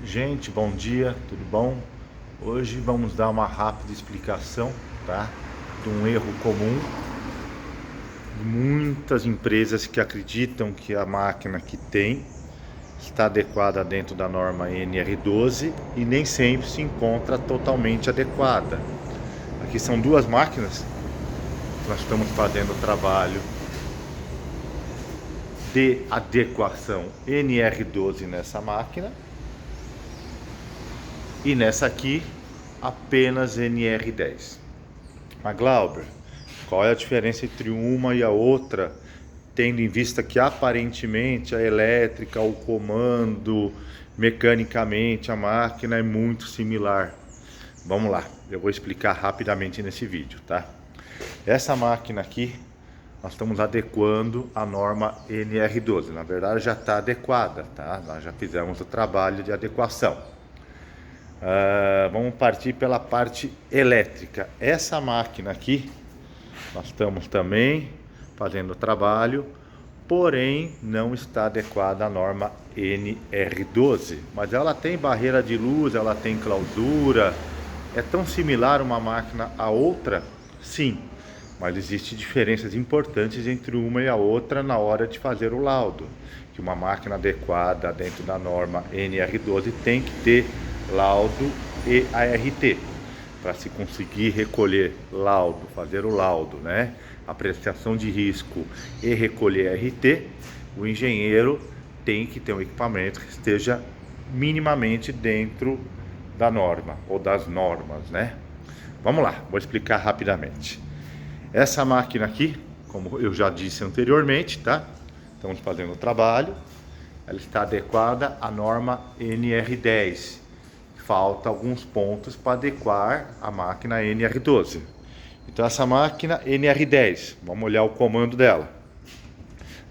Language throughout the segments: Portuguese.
Gente, bom dia, tudo bom? Hoje vamos dar uma rápida explicação, tá? De um erro comum de muitas empresas que acreditam que a máquina que tem está adequada dentro da norma NR12 e nem sempre se encontra totalmente adequada. Aqui são duas máquinas, nós estamos fazendo o trabalho de adequação NR12 nessa máquina. E nessa aqui, apenas NR10. Mas Glauber, qual é a diferença entre uma e a outra, tendo em vista que aparentemente a elétrica, o comando, mecanicamente a máquina é muito similar? Vamos lá, eu vou explicar rapidamente nesse vídeo, tá? Essa máquina aqui, nós estamos adequando a norma NR12. Na verdade já está adequada, tá? Nós já fizemos o trabalho de adequação. Vamos partir pela parte elétrica. Essa máquina aqui, nós estamos também fazendo o trabalho, porém não está adequada à norma NR12. Mas ela tem barreira de luz, ela tem clausura. É tão similar uma máquina à outra? Sim, mas existem diferenças importantes entre uma e a outra na hora de fazer o laudo. Que uma máquina adequada dentro da norma NR12 tem que ter laudo e ART, para se conseguir recolher laudo, fazer o laudo, né? Apreciação de risco e recolher ART, o engenheiro tem que ter um equipamento que esteja minimamente dentro da norma ou das normas, né? Vamos lá, vou explicar rapidamente. Essa máquina aqui, como eu já disse anteriormente, tá? Estamos fazendo o trabalho, ela está adequada à norma NR10. Falta alguns pontos para adequar a máquina NR12. Então essa máquina NR10, vamos olhar o comando dela.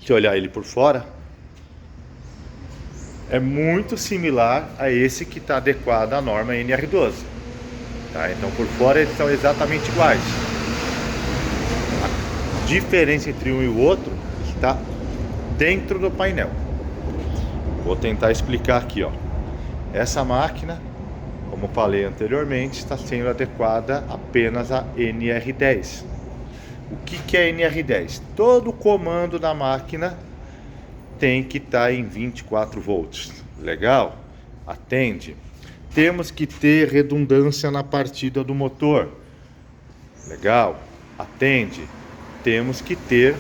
Se olhar ele por fora, é muito similar a esse que está adequado à norma NR12. Tá? Então por fora eles são exatamente iguais. A diferença entre um e o outro está dentro do painel. Vou tentar explicar aqui, ó. Essa máquina, como falei anteriormente, está sendo adequada apenas a NR10. O que é NR10? Todo o comando da máquina tem que estar em 24 volts. Legal? Atende. Temos que ter redundância na partida do motor. Legal? Atende. Temos que ter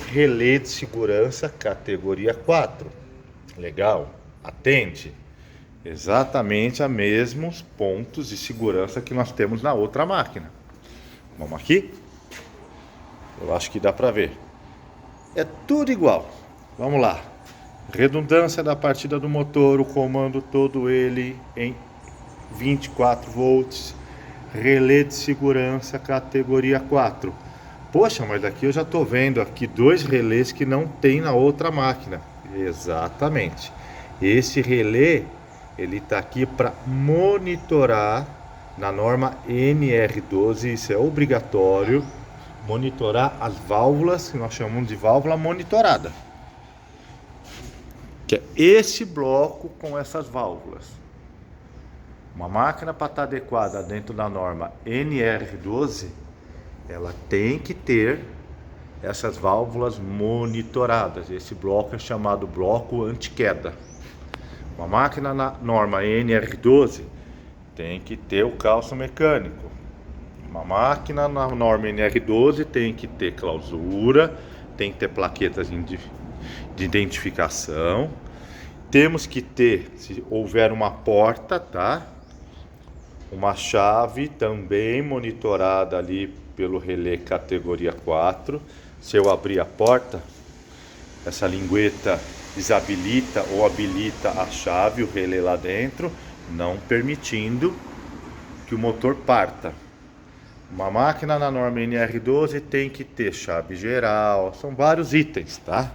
relé de segurança categoria 4. Legal? Atende. Exatamente a mesmos pontos de segurança que nós temos na outra máquina. Vamos aqui? Eu acho que dá para ver. É tudo igual. Vamos lá. Redundância da partida do motor, o comando todo ele em 24 volts. Relé de segurança categoria 4. Poxa, mas daqui eu já estou vendo aqui dois relés que não tem na outra máquina. Exatamente. Esse relé ele está aqui para monitorar na norma NR12, isso é obrigatório, monitorar as válvulas, que nós chamamos de válvula monitorada. Que é esse bloco com essas válvulas. Uma máquina para estar adequada dentro da norma NR12, ela tem que ter essas válvulas monitoradas. Esse bloco é chamado bloco anti-queda. Uma máquina na norma NR12 tem que ter o calço mecânico. Uma máquina na norma NR12 tem que ter clausura, tem que ter plaquetas de identificação. Temos que ter, se houver uma porta, tá? Uma chave também monitorada ali pelo relé categoria 4. Se eu abrir a porta, essa lingueta desabilita ou habilita a chave, o relé lá dentro, não permitindo que o motor parta. Uma máquina na norma NR12 tem que ter chave geral, são vários itens, tá?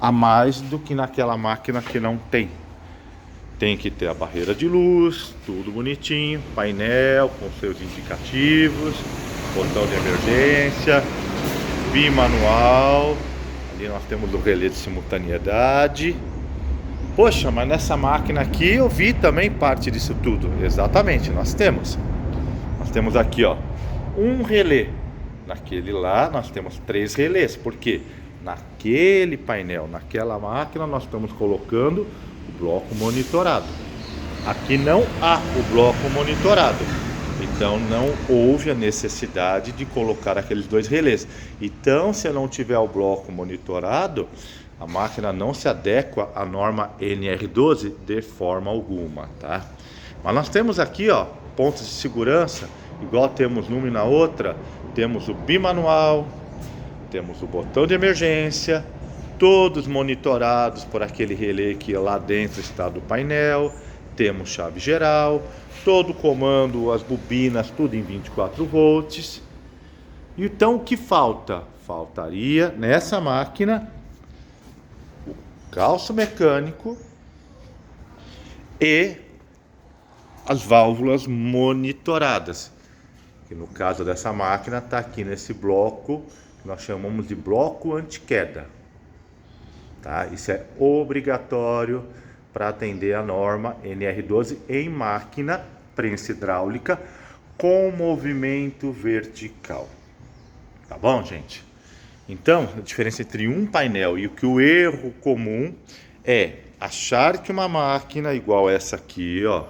A mais do que naquela máquina que não tem. Tem que ter a barreira de luz, tudo bonitinho, painel com seus indicativos, botão de emergência, bimanual. Ali nós temos o relé de simultaneidade. Poxa, mas nessa máquina aqui eu vi também parte disso tudo. Exatamente, nós temos. Nós temos aqui, ó, um relé. Naquele lá nós temos 3 relés. Por quê? Naquele painel, naquela máquina, nós estamos colocando o bloco monitorado. Aqui não há o bloco monitorado. Então não houve a necessidade de colocar aqueles 2 relés. Então, se não tiver o bloco monitorado, a máquina não se adequa à norma NR12 de forma alguma, tá? Mas nós temos aqui, ó, pontos de segurança, igual temos numa e na outra. Temos o bimanual, temos o botão de emergência, todos monitorados por aquele relé que lá dentro está do painel. Temos chave geral, todo o comando, as bobinas, tudo em 24 volts. Então o que falta? Faltaria nessa máquina o calço mecânico e as válvulas monitoradas, que no caso dessa máquina está aqui nesse bloco que nós chamamos de bloco anti-queda, tá? Isso é obrigatório para atender a norma NR12 em máquina prensa hidráulica com movimento vertical. Tá bom, gente? Então, a diferença entre um painel e o erro comum é achar que uma máquina igual essa aqui, ó,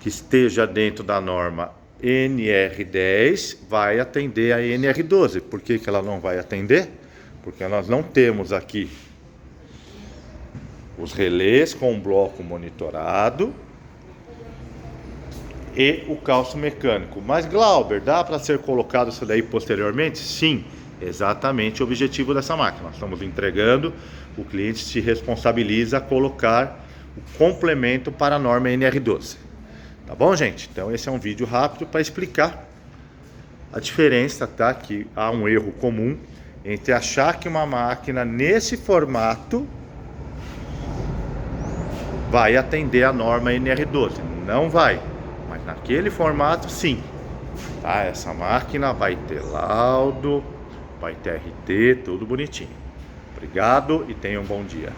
que esteja dentro da norma NR10 vai atender a NR12. Por que ela não vai atender? Porque nós não temos aqui os relés com o bloco monitorado e o calço mecânico. Mas Glauber, dá para ser colocado isso daí posteriormente? Sim, exatamente o objetivo dessa máquina. Nós estamos entregando, o cliente se responsabiliza a colocar o complemento para a norma NR12. Tá bom, gente? Então esse é um vídeo rápido para explicar a diferença, tá? Que há um erro comum entre achar que uma máquina nesse formato vai atender a norma NR12. Não vai, mas naquele formato sim, tá? Essa máquina vai ter laudo, vai ter RT, tudo bonitinho. Obrigado e tenha um bom dia.